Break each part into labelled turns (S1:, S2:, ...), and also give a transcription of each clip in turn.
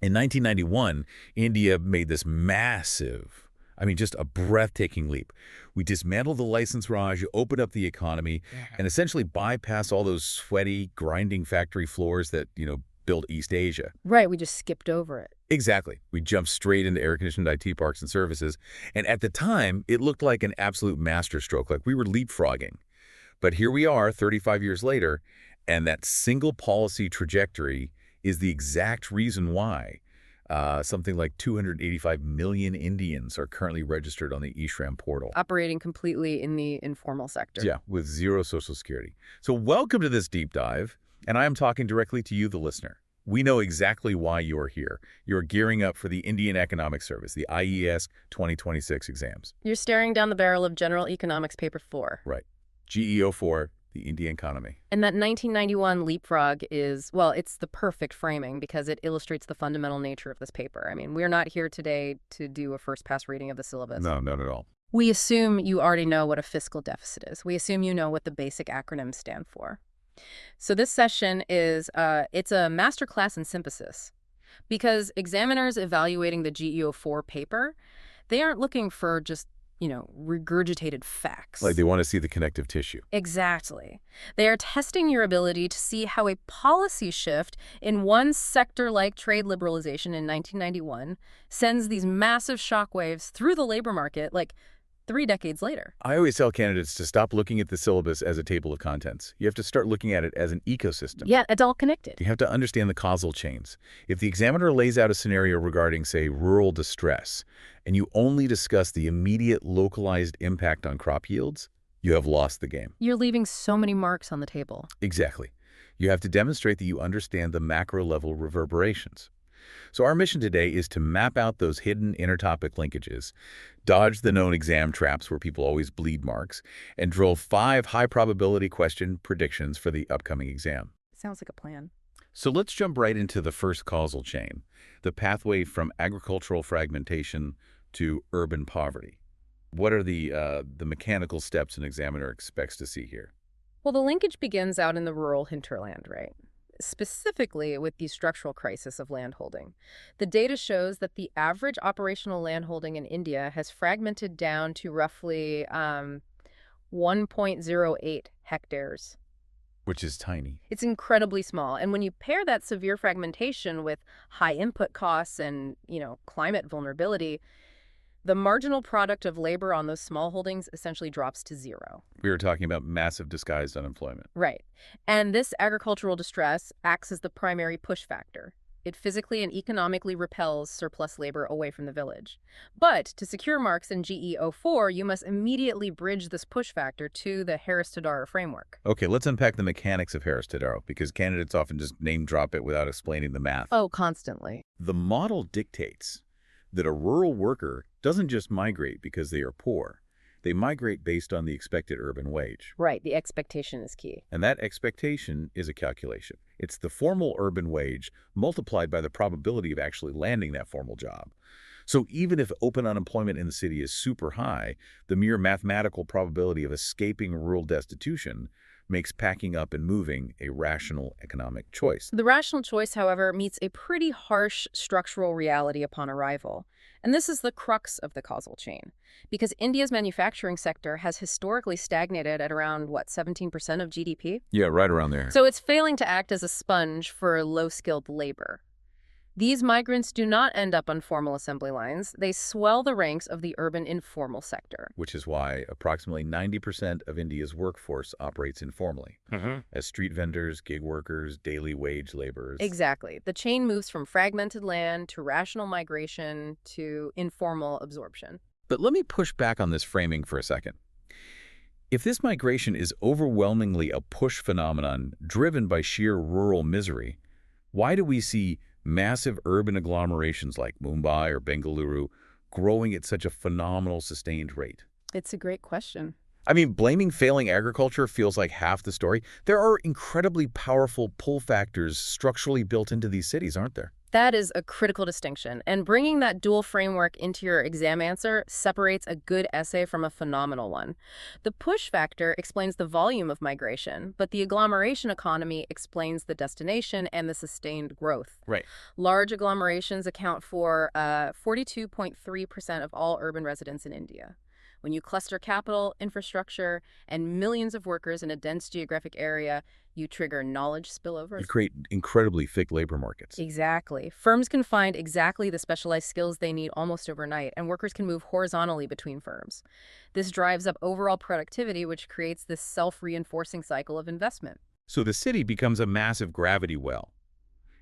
S1: In 1991, India made this massive, just a breathtaking leap. We dismantled the license raj, opened up the economy, and essentially bypassed all those sweaty, grinding factory floors that, built East Asia.
S2: Right, we just skipped over it.
S1: Exactly. We jumped straight into air-conditioned IT parks and services. And at the time, it looked like an absolute masterstroke, like we were leapfrogging. But here we are 35 years later, and that single policy trajectory is the exact reason why something like 285 million Indians are currently registered on the eShram portal.
S2: Operating completely in the informal sector.
S1: Yeah, with zero Social Security. So welcome to this deep dive, and I am talking directly to you, the listener. We know exactly why you are here. You're gearing up for the Indian Economic Service, the IES 2026 exams.
S2: You're staring down the barrel of General Economics Paper 4.
S1: Right. GE-04, the Indian economy.
S2: And that 1991 leapfrog is, well, it's the perfect framing because it illustrates the fundamental nature of this paper. We're not here today to do a first-pass reading of the syllabus.
S1: No, not at all.
S2: We assume you already know what a fiscal deficit is. We assume you know what the basic acronyms stand for. So this session is, it's a masterclass in synthesis because examiners evaluating the GE-04 paper, they aren't looking for just, regurgitated facts.
S1: Like they want to see the connective tissue.
S2: Exactly. They are testing your ability to see how a policy shift in one sector like trade liberalization in 1991 sends these massive shockwaves through the labor market like 3 decades later.
S1: I always tell candidates to stop looking at the syllabus as a table of contents. You have to start looking at it as an ecosystem.
S2: Yeah, it's all connected.
S1: You have to understand the causal chains. If the examiner lays out a scenario regarding, say, rural distress, and you only discuss the immediate localized impact on crop yields, you have lost the game.
S2: You're leaving so many marks on the table.
S1: Exactly. You have to demonstrate that you understand the macro-level reverberations. So our mission today is to map out those hidden intertopic linkages, dodge the known exam traps where people always bleed marks, and drill 5 high-probability question predictions for the upcoming exam.
S2: Sounds like a plan.
S1: So let's jump right into the first causal chain, the pathway from agricultural fragmentation to urban poverty. What are the mechanical steps an examiner expects to see here?
S2: Well, the linkage begins out in the rural hinterland, right? Specifically with the structural crisis of landholding. The data shows that the average operational landholding in India has fragmented down to roughly 1.08 hectares.
S1: Which is tiny.
S2: It's incredibly small. And when you pair that severe fragmentation with high input costs and, climate vulnerability, the marginal product of labor on those small holdings essentially drops to 0.
S1: We were talking about massive disguised unemployment.
S2: Right. And this agricultural distress acts as the primary push factor. It physically and economically repels surplus labor away from the village. But to secure marks in GE-04, you must immediately bridge this push factor to the Harris-Tadaro framework.
S1: Okay, let's unpack the mechanics of Harris-Tadaro, because candidates often just name drop it without explaining the math.
S2: Oh, constantly.
S1: The model dictates that a rural worker doesn't just migrate because they are poor. They migrate based on the expected urban wage.
S2: Right, the expectation is key.
S1: And that expectation is a calculation. It's the formal urban wage multiplied by the probability of actually landing that formal job. So even if open unemployment in the city is super high, the mere mathematical probability of escaping rural destitution makes packing up and moving a rational economic choice.
S2: The rational choice, however, meets a pretty harsh structural reality upon arrival. And this is the crux of the causal chain. Because India's manufacturing sector has historically stagnated at around, 17% of GDP?
S1: Yeah, right around there.
S2: So it's failing to act as a sponge for low-skilled labor. These migrants do not end up on formal assembly lines. They swell the ranks of the urban informal sector.
S1: Which is why approximately 90% of India's workforce operates informally, as street vendors, gig workers, daily wage laborers.
S2: Exactly. The chain moves from fragmented land to rational migration to informal absorption.
S1: But let me push back on this framing for a second. If this migration is overwhelmingly a push phenomenon driven by sheer rural misery, why do we see massive urban agglomerations like Mumbai or Bengaluru growing at such a phenomenal sustained rate?
S2: It's a great question.
S1: Blaming failing agriculture feels like half the story. There are incredibly powerful pull factors structurally built into these cities, aren't there?
S2: That is a critical distinction, and bringing that dual framework into your exam answer separates a good essay from a phenomenal one. The push factor explains the volume of migration, but the agglomeration economy explains the destination and the sustained growth.
S1: Right.
S2: Large agglomerations account for 42.3% of all urban residents in India. When you cluster capital, infrastructure, and millions of workers in a dense geographic area, you trigger knowledge spillover.
S1: You create incredibly thick labor markets.
S2: Exactly. Firms can find exactly the specialized skills they need almost overnight, and workers can move horizontally between firms. This drives up overall productivity, which creates this self-reinforcing cycle of investment.
S1: So the city becomes a massive gravity well.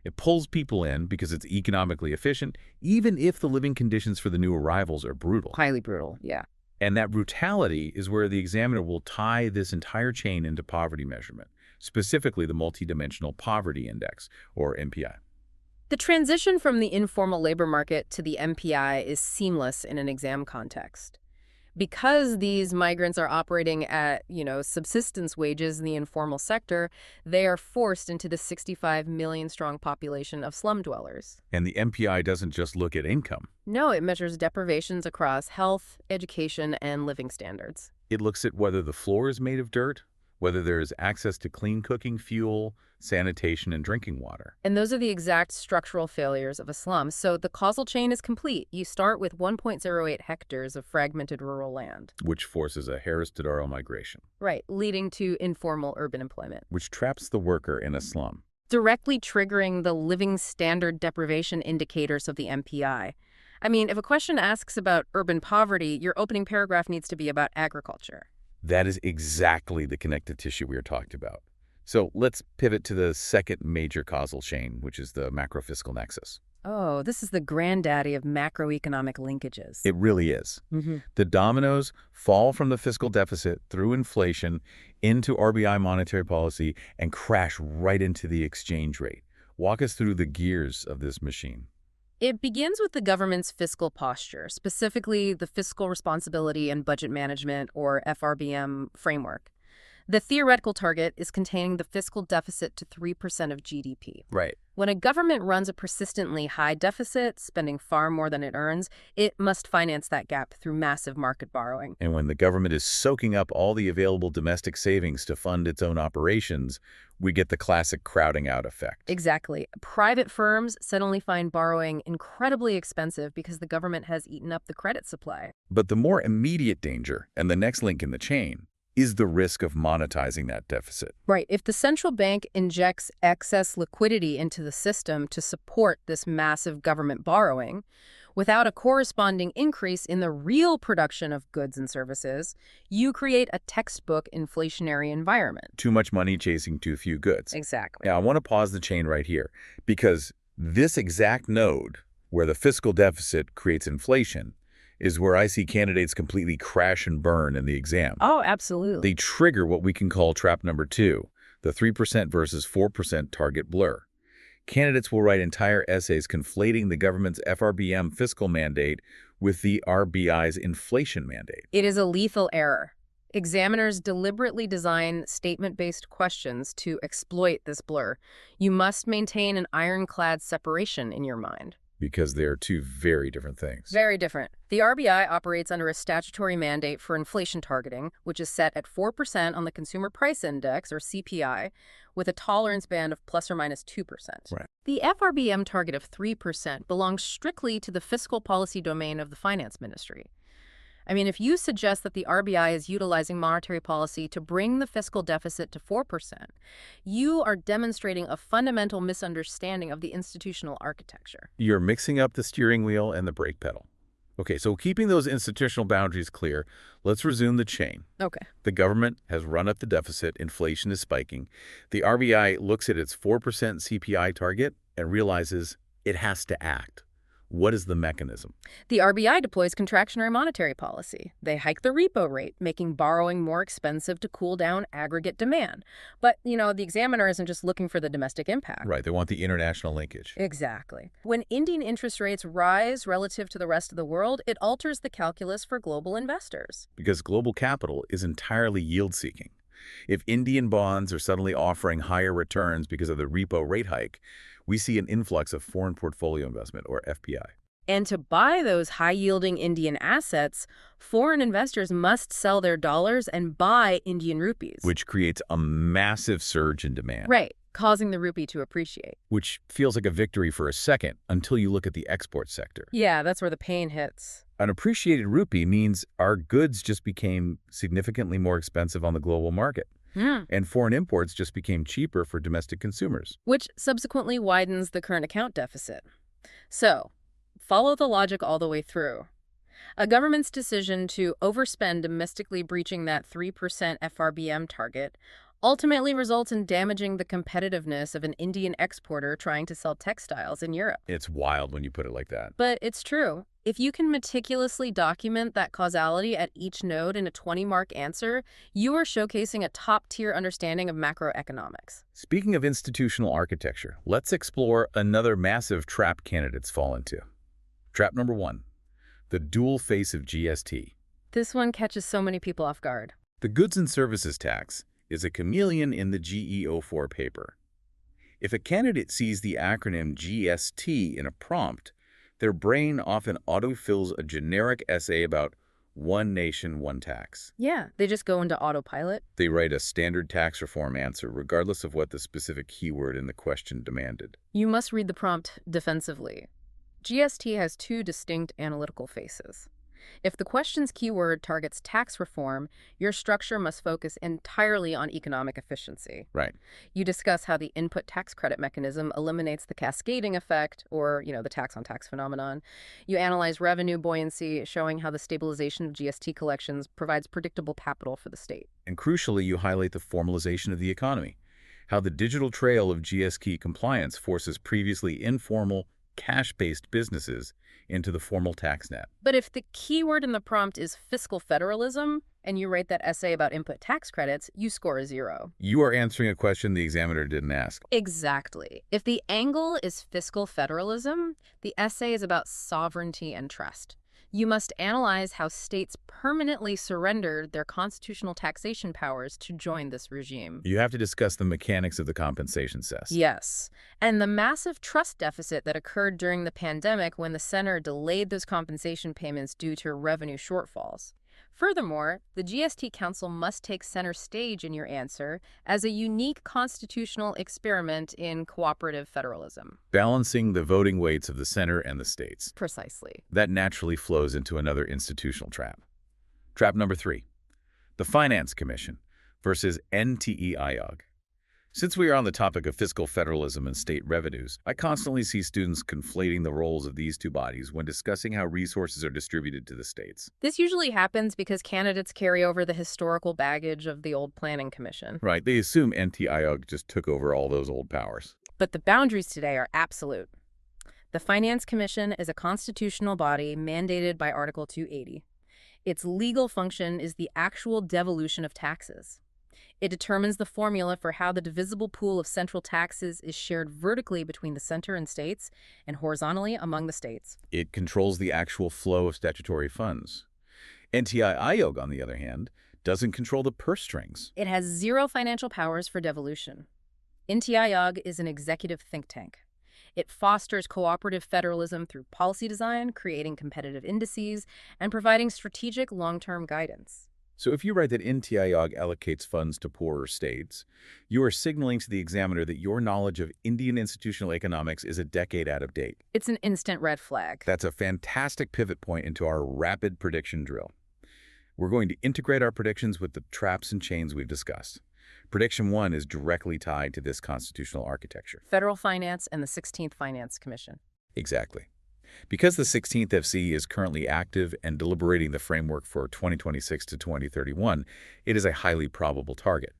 S1: It pulls people in because it's economically efficient, even if the living conditions for the new arrivals are brutal.
S2: Highly brutal, yeah.
S1: And that brutality is where the examiner will tie this entire chain into poverty measurement, specifically the Multidimensional Poverty Index, or MPI.
S2: The transition from the informal labor market to the MPI is seamless in an exam context. Because these migrants are operating at, subsistence wages in the informal sector, they are forced into the 65 million strong population of slum dwellers.
S1: And the MPI doesn't just look at income.
S2: No, it measures deprivations across health, education, and living standards.
S1: It looks at whether the floor is made of dirt, whether there is access to clean cooking fuel, sanitation, and drinking water.
S2: And those are the exact structural failures of a slum. So the causal chain is complete. You start with 1.08 hectares of fragmented rural land,
S1: Which forces a Harris-Todaro migration.
S2: right, leading to informal urban employment,
S1: Which traps the worker in a slum.
S2: directly triggering the living standard deprivation indicators of the MPI. I mean, if a question asks about urban poverty, your opening paragraph needs to be about agriculture.
S1: That is exactly the connective tissue we are talking about. So let's pivot to the second major causal chain, which is the macrofiscal nexus.
S2: Oh, this is the granddaddy of macroeconomic linkages.
S1: It really is. The dominoes fall from the fiscal deficit through inflation into RBI monetary policy and crash right into the exchange rate. Walk us through the gears of this machine.
S2: It begins with the government's fiscal posture, specifically the Fiscal Responsibility and Budget Management, or FRBM, framework. The theoretical target is containing the fiscal deficit to 3% of GDP.
S1: Right.
S2: When a government runs a persistently high deficit, spending far more than it earns, it must finance that gap through massive market borrowing.
S1: And when the government is soaking up all the available domestic savings to fund its own operations, we get the classic crowding out effect.
S2: Exactly. Private firms suddenly find borrowing incredibly expensive because the government has eaten up the credit supply.
S1: But the more immediate danger, and the next link in the chain, is the risk of monetizing that deficit.
S2: Right. If the central bank injects excess liquidity into the system to support this massive government borrowing, without a corresponding increase in the real production of goods and services, you create a textbook inflationary environment.
S1: Too much money chasing too few goods.
S2: Exactly.
S1: Now, I want to pause the chain right here, because this exact node, where the fiscal deficit creates inflation, is where I see candidates completely crash and burn in the exam.
S2: Oh, absolutely.
S1: They trigger what we can call trap number 2, the 3% versus 4% target blur. Candidates will write entire essays conflating the government's FRBM fiscal mandate with the RBI's inflation mandate.
S2: It is a lethal error. Examiners deliberately design statement-based questions to exploit this blur. You must maintain an ironclad separation in your mind.
S1: Because they are two very different things.
S2: Very different. The RBI operates under a statutory mandate for inflation targeting, which is set at 4% on the Consumer Price Index, or CPI, with a tolerance band of plus or minus 2%.
S1: Right.
S2: The FRBM target of 3% belongs strictly to the fiscal policy domain of the Finance Ministry. I mean, if you suggest that the RBI is utilizing monetary policy to bring the fiscal deficit to 4%, you are demonstrating a fundamental misunderstanding of the institutional architecture.
S1: You're mixing up the steering wheel and the brake pedal. Okay, so keeping those institutional boundaries clear, let's resume the chain.
S2: Okay.
S1: The government has run up the deficit, inflation is spiking. The RBI looks at its 4% CPI target and realizes it has to act. What is the mechanism?
S2: The RBI deploys contractionary monetary policy. They hike the repo rate, making borrowing more expensive to cool down aggregate demand. But, the examiner isn't just looking for the domestic impact.
S1: Right, they want the international linkage.
S2: Exactly. When Indian interest rates rise relative to the rest of the world, it alters the calculus for global investors.
S1: Because global capital is entirely yield-seeking. If Indian bonds are suddenly offering higher returns because of the repo rate hike, we see an influx of foreign portfolio investment, or FPI.
S2: And to buy those high-yielding Indian assets, foreign investors must sell their dollars and buy Indian rupees.
S1: Which creates a massive surge in demand.
S2: Right, causing the rupee to appreciate.
S1: Which feels like a victory for a second until you look at the export sector.
S2: Yeah, that's where the pain hits.
S1: An appreciated rupee means our goods just became significantly more expensive on the global market. And foreign imports just became cheaper for domestic consumers.
S2: Which subsequently widens the current account deficit. So, follow the logic all the way through. A government's decision to overspend domestically, breaching that 3% FRBM target, ultimately results in damaging the competitiveness of an Indian exporter trying to sell textiles in Europe.
S1: It's wild when you put it like that.
S2: But it's true. If you can meticulously document that causality at each node in a 20-mark answer, you are showcasing a top-tier understanding of macroeconomics.
S1: Speaking of institutional architecture, let's explore another massive trap candidates fall into. Trap number 1, the dual face of GST.
S2: This one catches so many people off guard.
S1: The goods and services tax is a chameleon in the GE-04 paper. If a candidate sees the acronym GST in a prompt, their brain often autofills a generic essay about one nation, one tax.
S2: Yeah, they just go into autopilot.
S1: They write a standard tax reform answer, regardless of what the specific keyword in the question demanded.
S2: You must read the prompt defensively. GST has two distinct analytical faces. If the question's keyword targets tax reform, your structure must focus entirely on economic efficiency.
S1: Right.
S2: You discuss how the input tax credit mechanism eliminates the cascading effect, or, the tax-on-tax phenomenon. You analyze revenue buoyancy, showing how the stabilization of GST collections provides predictable capital for the state.
S1: And crucially, you highlight the formalization of the economy, how the digital trail of GST compliance forces previously informal, cash-based businesses into the formal tax net.
S2: But if the keyword in the prompt is fiscal federalism, and you write that essay about input tax credits, you score a 0.
S1: You are answering a question the examiner didn't ask.
S2: Exactly. If the angle is fiscal federalism, the essay is about sovereignty and trust. You must analyze how states permanently surrendered their constitutional taxation powers to join this regime.
S1: You have to discuss the mechanics of the compensation cess.
S2: Yes, and the massive trust deficit that occurred during the pandemic when the center delayed those compensation payments due to revenue shortfalls. Furthermore, the GST Council must take center stage in your answer as a unique constitutional experiment in cooperative federalism.
S1: Balancing the voting weights of the center and the states.
S2: Precisely.
S1: That naturally flows into another institutional trap. Trap number 3, the Finance Commission versus NITI Aayog. Since we are on the topic of fiscal federalism and state revenues, I constantly see students conflating the roles of these two bodies when discussing how resources are distributed to the states.
S2: This usually happens because candidates carry over the historical baggage of the old Planning Commission.
S1: Right, they assume NITI Aayog just took over all those old powers.
S2: But the boundaries today are absolute. The Finance Commission is a constitutional body mandated by Article 280. Its legal function is the actual devolution of taxes. It determines the formula for how the divisible pool of central taxes is shared vertically between the center and states and horizontally among the states.
S1: It controls the actual flow of statutory funds. NITI Aayog, on the other hand, doesn't control the purse strings.
S2: It has zero financial powers for devolution. NITI Aayog is an executive think tank. It fosters cooperative federalism through policy design, creating competitive indices, and providing strategic long-term guidance.
S1: So if you write that NITI Aayog allocates funds to poorer states, you are signaling to the examiner that your knowledge of Indian institutional economics is a decade out of date.
S2: It's an instant red flag.
S1: That's a fantastic pivot point into our rapid prediction drill. We're going to integrate our predictions with the traps and chains we've discussed. Prediction 1 is directly tied to this constitutional architecture.
S2: Federal finance and the 16th Finance Commission.
S1: Exactly. Because the 16th FC is currently active and deliberating the framework for 2026 to 2031, it is a highly probable target.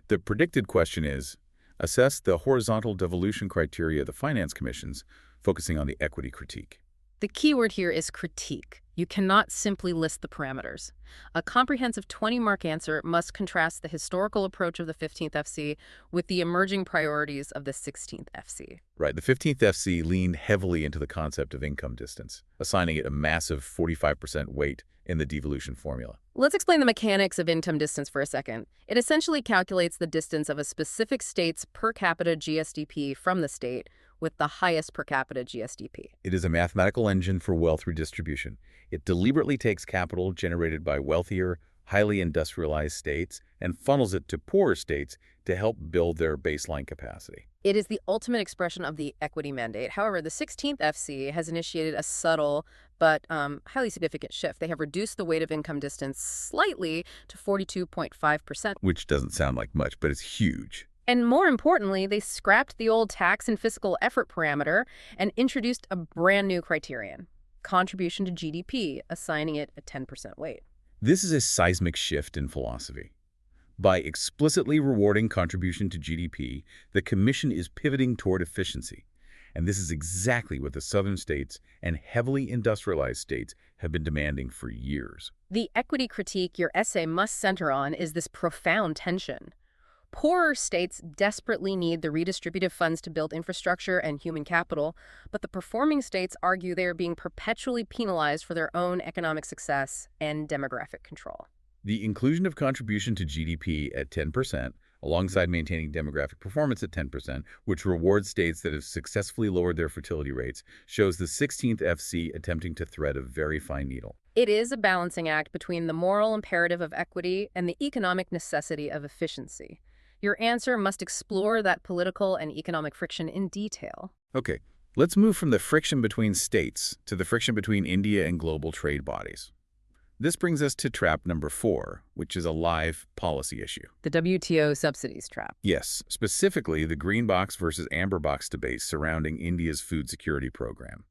S1: The predicted question is, assess the horizontal devolution criteria of the finance commissions, focusing on the equity critique.
S2: The keyword here is critique. You cannot simply list the parameters. A comprehensive 20-mark answer must contrast the historical approach of the 15th FC with the emerging priorities of the 16th FC.
S1: Right. The 15th FC leaned heavily into the concept of income distance, assigning it a massive 45% weight in the devolution formula.
S2: Let's explain the mechanics of income distance for a second. It essentially calculates the distance of a specific state's per capita GSDP from the state, with the highest per capita GSDP.
S1: It is a mathematical engine for wealth redistribution. It deliberately takes capital generated by wealthier, highly industrialized states and funnels it to poorer states to help build their baseline capacity.
S2: It is the ultimate expression of the equity mandate. However, the 16th FC has initiated a subtle but highly significant shift. They have reduced the weight of income distance slightly to 42.5%.
S1: Which doesn't sound like much, but it's huge.
S2: And more importantly, they scrapped the old tax and fiscal effort parameter and introduced a brand new criterion, contribution to GDP, assigning it a 10% weight.
S1: This is a seismic shift in philosophy. By explicitly rewarding contribution to GDP, the Commission is pivoting toward efficiency. And this is exactly what the southern states and heavily industrialized states have been demanding for years.
S2: The equity critique your essay must center on is this profound tension. Poorer states desperately need the redistributive funds to build infrastructure and human capital, but the performing states argue they are being perpetually penalized for their own economic success and demographic control.
S1: The inclusion of contribution to GDP at 10%, alongside maintaining demographic performance at 10%, which rewards states that have successfully lowered their fertility rates, shows the 16th FC attempting to thread a very fine needle.
S2: It is a balancing act between the moral imperative of equity and the economic necessity of efficiency. Your answer must explore that political and economic friction in detail.
S1: Okay, let's move from the friction between states to the friction between India and global trade bodies. This brings us to trap number 4, which is a live policy issue.
S2: The WTO subsidies trap.
S1: Yes, specifically the green box versus amber box debate surrounding India's food security program.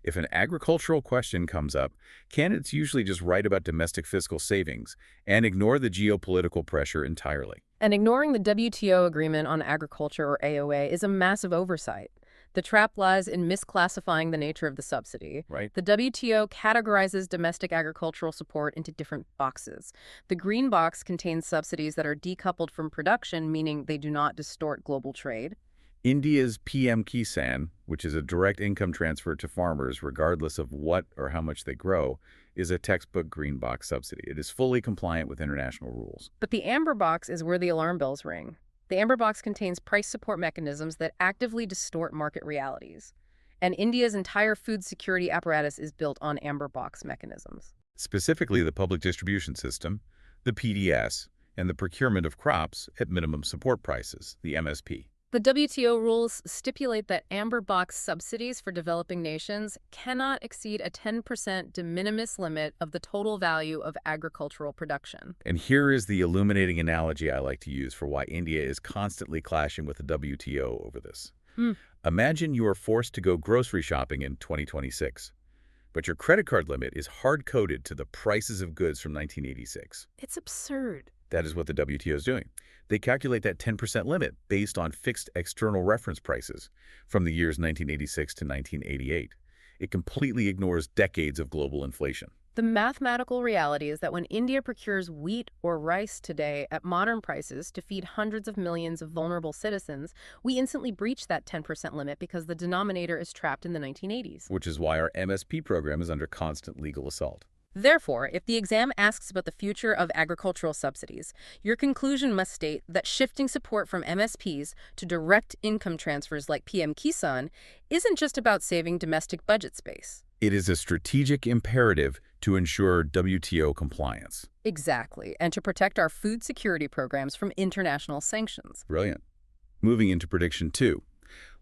S1: If an agricultural question comes up, candidates usually just write about domestic fiscal savings and ignore the geopolitical pressure entirely.
S2: And ignoring the WTO Agreement on Agriculture, or AOA, is a massive oversight. The trap lies in misclassifying the nature of the subsidy.
S1: Right.
S2: The WTO categorizes domestic agricultural support into different boxes. The green box contains subsidies that are decoupled from production, meaning they do not distort global trade.
S1: India's PM Kisan, which is a direct income transfer to farmers regardless of what or how much they grow, is a textbook green box subsidy. It is fully compliant with international rules.
S2: But the amber box is where the alarm bells ring. The amber box contains price support mechanisms that actively distort market realities. And India's entire food security apparatus is built on amber box mechanisms.
S1: Specifically, the public distribution system, the PDS, and the procurement of crops at minimum support prices, the MSP.
S2: The WTO rules stipulate that amber box subsidies for developing nations cannot exceed a 10% de minimis limit of the total value of agricultural production.
S1: And here is the illuminating analogy I like to use for why India is constantly clashing with the WTO over this. Imagine you are forced to go grocery shopping in 2026, but your credit card limit is hard-coded to the prices of goods from 1986.
S2: It's absurd.
S1: That is what the WTO is doing. They calculate that 10% limit based on fixed external reference prices from the years 1986 to 1988. It completely ignores decades of global inflation.
S2: The mathematical reality is that when India procures wheat or rice today at modern prices to feed hundreds of millions of vulnerable citizens, we instantly breach that 10% limit because the denominator is trapped in the 1980s.
S1: Which is why our MSP program is under constant legal assault.
S2: Therefore, if the exam asks about the future of agricultural subsidies, your conclusion must state that shifting support from MSPs to direct income transfers like PM Kisan isn't just about saving domestic budget space.
S1: It is a strategic imperative to ensure WTO compliance.
S2: Exactly, and to protect our food security programs from international sanctions.
S1: Brilliant. Moving into prediction 2.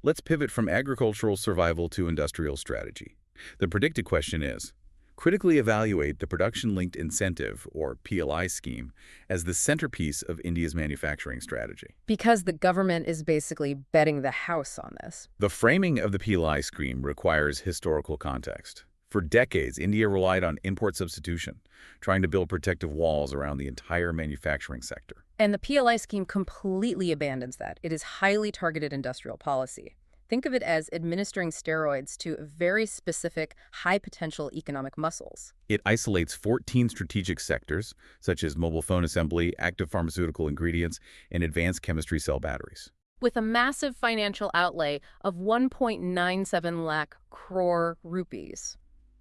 S1: Let's pivot from agricultural survival to industrial strategy. The predicted question is, critically evaluate the Production-Linked Incentive, or PLI scheme, as the centerpiece of India's manufacturing strategy.
S2: Because the government is basically betting the house on this.
S1: The framing of the PLI scheme requires historical context. For decades, India relied on import substitution, trying to build protective walls around the entire manufacturing sector.
S2: And the PLI scheme completely abandons that. It is highly targeted industrial policy. Think of it as administering steroids to very specific, high-potential economic muscles.
S1: It isolates 14 strategic sectors, such as mobile phone assembly, active pharmaceutical ingredients, and advanced chemistry cell batteries.
S2: With a massive financial outlay of 1.97 lakh crore rupees.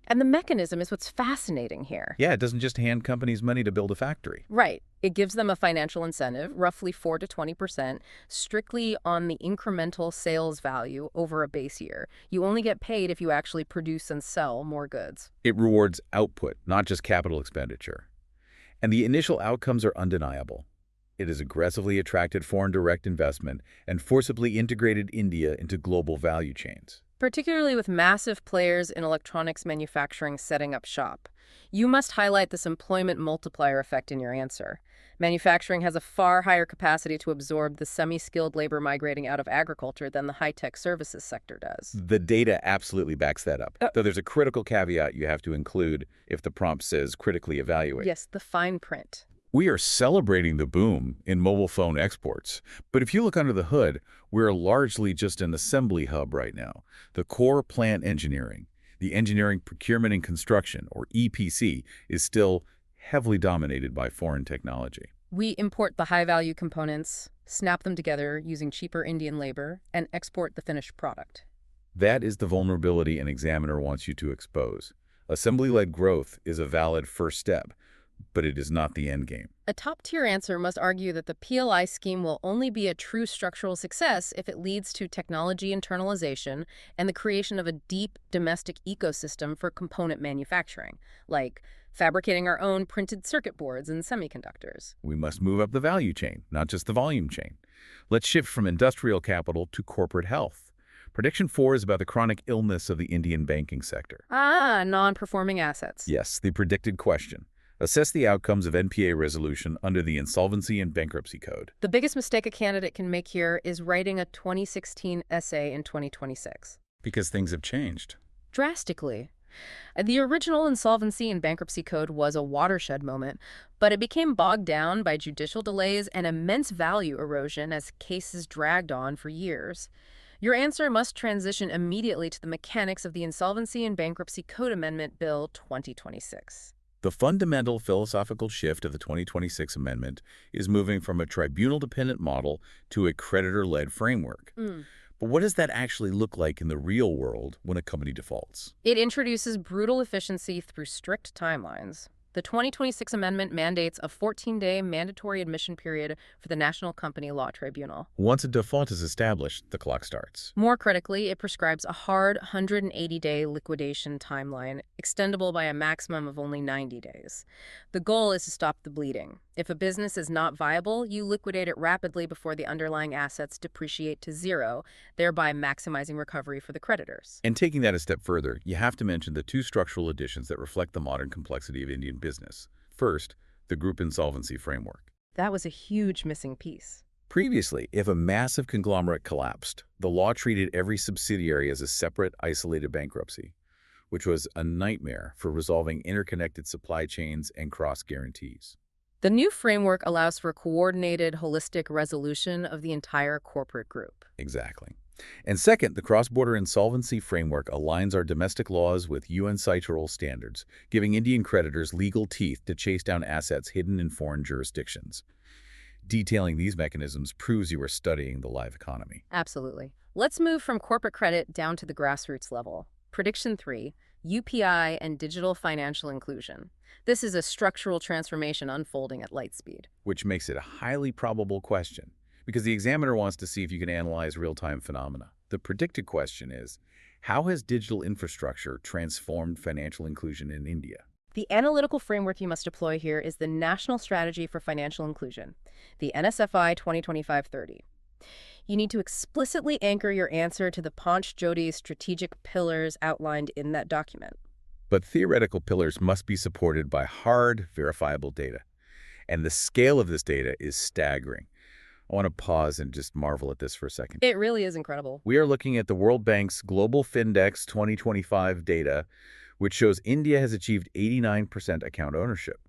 S2: And the mechanism is what's fascinating here.
S1: Yeah, it doesn't just hand companies money to build a factory.
S2: Right. It gives them a financial incentive, roughly 4 to 20%, strictly on the incremental sales value over a base year. You only get paid if you actually produce and sell more goods.
S1: It rewards output, not just capital expenditure. And the initial outcomes are undeniable. It has aggressively attracted foreign direct investment and forcibly integrated India into global value chains.
S2: Particularly with massive players in electronics manufacturing setting up shop. You must highlight this employment multiplier effect in your answer. Manufacturing has a far higher capacity to absorb the semi-skilled labor migrating out of agriculture than the high-tech services sector does.
S1: The data absolutely backs that up, though there's a critical caveat you have to include if the prompt says critically evaluate.
S2: Yes, the fine print.
S1: We are celebrating the boom in mobile phone exports, but if you look under the hood, we're largely just an assembly hub right now. The core plant engineering, the engineering procurement and construction, or EPC, is still heavily dominated by foreign technology.
S2: We import the high-value components, snap them together using cheaper Indian labor, and export the finished product.
S1: That is the vulnerability an examiner wants you to expose. Assembly-led growth is a valid first step, but it is not the end game.
S2: A top-tier answer must argue that the PLI scheme will only be a true structural success if it leads to technology internalization and the creation of a deep domestic ecosystem for component manufacturing, like fabricating our own printed circuit boards and semiconductors.
S1: We must move up the value chain, not just the volume chain. Let's shift from industrial capital to corporate health. Prediction 4 is about the chronic illness of the Indian banking sector.
S2: Non-performing assets.
S1: Yes, the predicted question. Assess the outcomes of NPA resolution under the Insolvency and Bankruptcy Code.
S2: The biggest mistake a candidate can make here is writing a 2016 essay in 2026.
S1: Because things have changed.
S2: Drastically. The original Insolvency and Bankruptcy Code was a watershed moment, but it became bogged down by judicial delays and immense value erosion as cases dragged on for years. Your answer must transition immediately to the mechanics of the Insolvency and Bankruptcy Code Amendment Bill 2026.
S1: The fundamental philosophical shift of the 2026 amendment is moving from a tribunal-dependent model to a creditor-led framework. But what does that actually look like in the real world when a company defaults?
S2: It introduces brutal efficiency through strict timelines. The 2026 amendment mandates a 14-day mandatory admission period for the National Company Law Tribunal.
S1: Once a default is established, the clock starts.
S2: More critically, it prescribes a hard 180-day liquidation timeline, extendable by a maximum of only 90 days. The goal is to stop the bleeding. If a business is not viable, you liquidate it rapidly before the underlying assets depreciate to zero, thereby maximizing recovery for the creditors.
S1: And taking that a step further, you have to mention the two structural additions that reflect the modern complexity of Indian business. First, the group insolvency framework.
S2: That was a huge missing piece.
S1: Previously, if a massive conglomerate collapsed, the law treated every subsidiary as a separate, isolated bankruptcy, which was a nightmare for resolving interconnected supply chains and cross-guarantees.
S2: The new framework allows for coordinated, holistic resolution of the entire corporate group.
S1: Exactly. And second, the cross-border insolvency framework aligns our domestic laws with UN CITERL standards, giving Indian creditors legal teeth to chase down assets hidden in foreign jurisdictions. Detailing these mechanisms proves you are studying the live economy.
S2: Absolutely. Let's move from corporate credit down to the grassroots level. Prediction 3, UPI and digital financial inclusion. This is a structural transformation unfolding at light speed.
S1: Which makes it a highly probable question, because the examiner wants to see if you can analyze real-time phenomena. The predicted question is, how has digital infrastructure transformed financial inclusion in India?
S2: The analytical framework you must deploy here is the National Strategy for Financial Inclusion, the NSFI 2025-30. You need to explicitly anchor your answer to the Panch-Jyoti's strategic pillars outlined in that document.
S1: But theoretical pillars must be supported by hard, verifiable data. And the scale of this data is staggering. I want to pause and just marvel at this for a second.
S2: It really is incredible.
S1: We are looking at the World Bank's Global Findex 2025 data, which shows India has achieved 89% account ownership.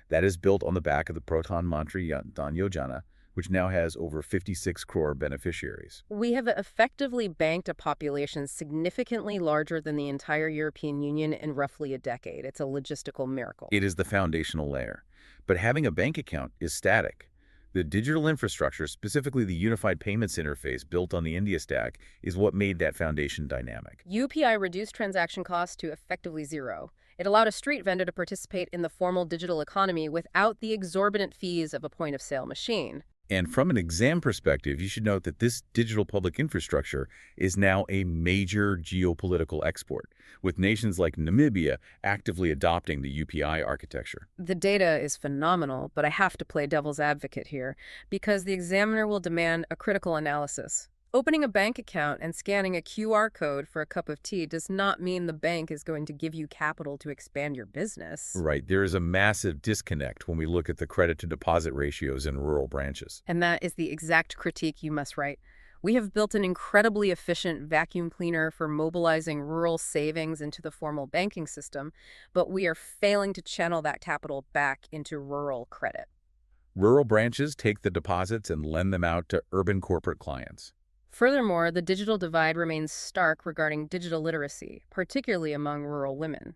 S1: That is built on the back of the Pradhan Mantri Jan Yojana, which now has over 56 crore beneficiaries.
S2: We have effectively banked a population significantly larger than the entire European Union in roughly a decade. It's a logistical miracle.
S1: It is the foundational layer. But having a bank account is static. The digital infrastructure, specifically the unified payments interface built on the India stack, is what made that foundation dynamic.
S2: UPI reduced transaction costs to effectively zero. It allowed a street vendor to participate in the formal digital economy without the exorbitant fees of a point-of-sale machine.
S1: And from an exam perspective, you should note that this digital public infrastructure is now a major geopolitical export, with nations like Namibia actively adopting the UPI architecture.
S2: The data is phenomenal, but I have to play devil's advocate here, because the examiner will demand a critical analysis. Opening a bank account and scanning a QR code for a cup of tea does not mean the bank is going to give you capital to expand your business.
S1: Right, there is a massive disconnect when we look at the credit-to-deposit ratios in rural branches.
S2: And that is the exact critique you must write. We have built an incredibly efficient vacuum cleaner for mobilizing rural savings into the formal banking system, but we are failing to channel that capital back into rural credit.
S1: Rural branches take the deposits and lend them out to urban corporate clients.
S2: Furthermore, the digital divide remains stark regarding digital literacy, particularly among rural women.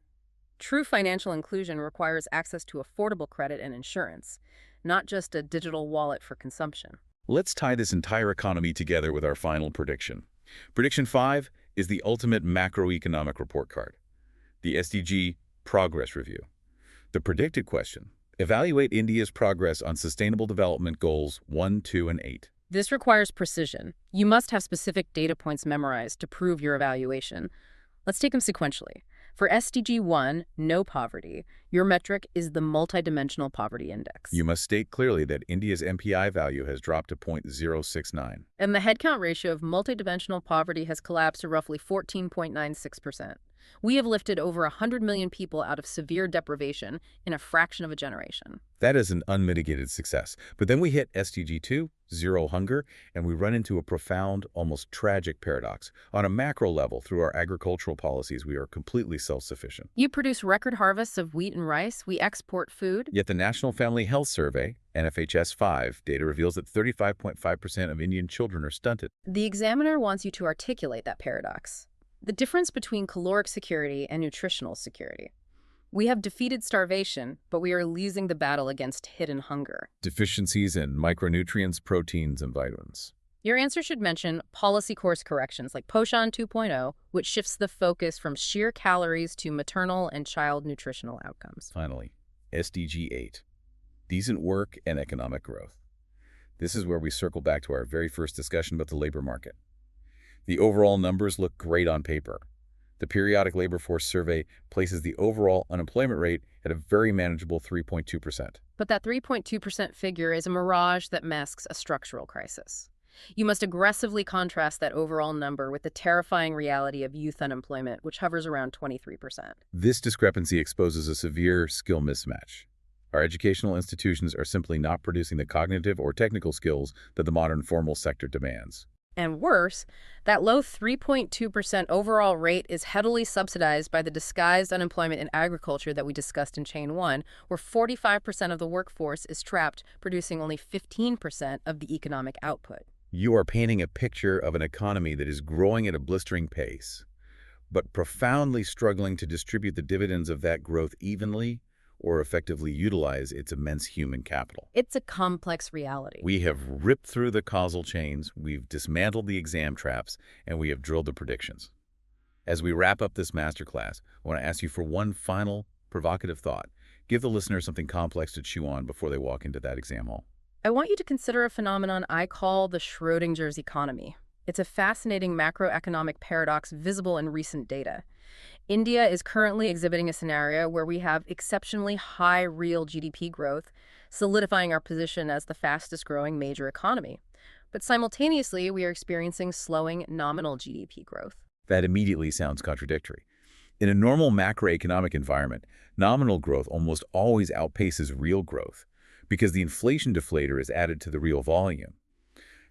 S2: True financial inclusion requires access to affordable credit and insurance, not just a digital wallet for consumption.
S1: Let's tie this entire economy together with our final prediction. Prediction 5 is the ultimate macroeconomic report card, the SDG Progress Review. The predicted question: evaluate India's progress on Sustainable Development Goals 1, 2, and 8.
S2: This requires precision. You must have specific data points memorized to prove your evaluation. Let's take them sequentially. For SDG 1, no poverty, your metric is the multidimensional poverty index.
S1: You must state clearly that India's MPI value has dropped to 0.069.
S2: And the headcount ratio of multidimensional poverty has collapsed to roughly 14.96%. We have lifted over 100 million people out of severe deprivation in a fraction of a generation.
S1: That is an unmitigated success. But then we hit SDG 2, zero hunger, and we run into a profound, almost tragic paradox. On a macro level, through our agricultural policies, we are completely self-sufficient.
S2: You produce record harvests of wheat and rice. We export food.
S1: Yet the National Family Health Survey, NFHS 5, data reveals that 35.5% of Indian children are stunted.
S2: The examiner wants you to articulate that paradox. The difference between caloric security and nutritional security. We have defeated starvation, but we are losing the battle against hidden hunger.
S1: Deficiencies in micronutrients, proteins, and vitamins.
S2: Your answer should mention policy course corrections like Poshan 2.0, which shifts the focus from sheer calories to maternal and child nutritional outcomes.
S1: Finally, SDG 8, decent work and economic growth. This is where we circle back to our very first discussion about the labor market. The overall numbers look great on paper. The Periodic Labor Force Survey places the overall unemployment rate at a very manageable 3.2%.
S2: But that 3.2% figure is a mirage that masks a structural crisis. You must aggressively contrast that overall number with the terrifying reality of youth unemployment, which hovers around 23%.
S1: This discrepancy exposes a severe skill mismatch. Our educational institutions are simply not producing the cognitive or technical skills that the modern formal sector demands.
S2: And worse, that low 3.2% overall rate is heavily subsidized by the disguised unemployment in agriculture that we discussed in Chain 1, where 45% of the workforce is trapped, producing only 15% of the economic output.
S1: You are painting a picture of an economy that is growing at a blistering pace, but profoundly struggling to distribute the dividends of that growth evenly or effectively utilize its immense human capital.
S2: It's a complex reality.
S1: We have ripped through the causal chains, we've dismantled the exam traps, and we have drilled the predictions. As we wrap up this masterclass, I want to ask you for one final provocative thought. Give the listener something complex to chew on before they walk into that exam hall.
S2: I want you to consider a phenomenon I call the Schrodinger's economy. It's a fascinating macroeconomic paradox visible in recent data. India is currently exhibiting a scenario where we have exceptionally high real GDP growth, solidifying our position as the fastest-growing major economy. But simultaneously, we are experiencing slowing nominal GDP growth.
S1: That immediately sounds contradictory. In a normal macroeconomic environment, nominal growth almost always outpaces real growth because the inflation deflator is added to the real volume.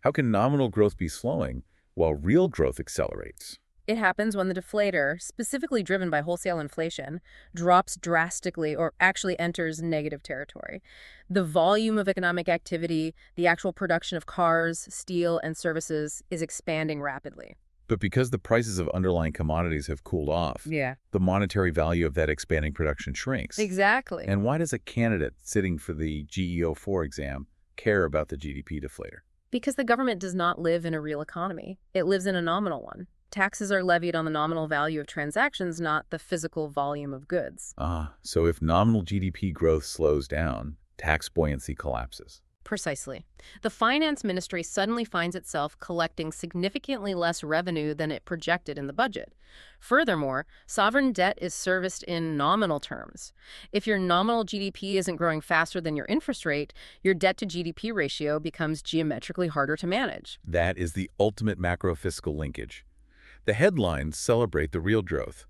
S1: How can nominal growth be slowing while real growth accelerates?
S2: It happens when the deflator, specifically driven by wholesale inflation, drops drastically or actually enters negative territory. The volume of economic activity, the actual production of cars, steel, and services is expanding rapidly.
S1: But because the prices of underlying commodities have cooled off, the monetary value of that expanding production shrinks.
S2: Exactly.
S1: And why does a candidate sitting for the GE-04 exam care about the GDP deflator?
S2: Because the government does not live in a real economy. It lives in a nominal one. Taxes are levied on the nominal value of transactions, not the physical volume of goods.
S1: So if nominal GDP growth slows down, tax buoyancy collapses.
S2: Precisely. The finance ministry suddenly finds itself collecting significantly less revenue than it projected in the budget. Furthermore, sovereign debt is serviced in nominal terms. If your nominal GDP isn't growing faster than your interest rate, your debt to GDP ratio becomes geometrically harder to manage.
S1: That is the ultimate macro-fiscal linkage. The headlines celebrate the real growth,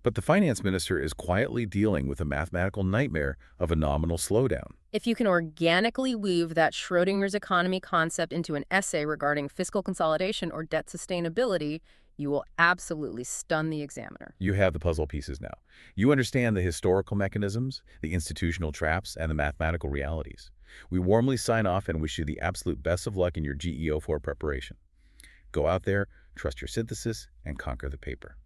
S1: but the finance minister is quietly dealing with a mathematical nightmare of a nominal slowdown.
S2: If you can organically weave that Schrodinger's economy concept into an essay regarding fiscal consolidation or debt sustainability, you will absolutely stun the examiner.
S1: You have the puzzle pieces now. You understand the historical mechanisms, the institutional traps, and the mathematical realities. We warmly sign off and wish you the absolute best of luck in your GE-04 preparation. Go out there, trust your synthesis, and conquer the paper.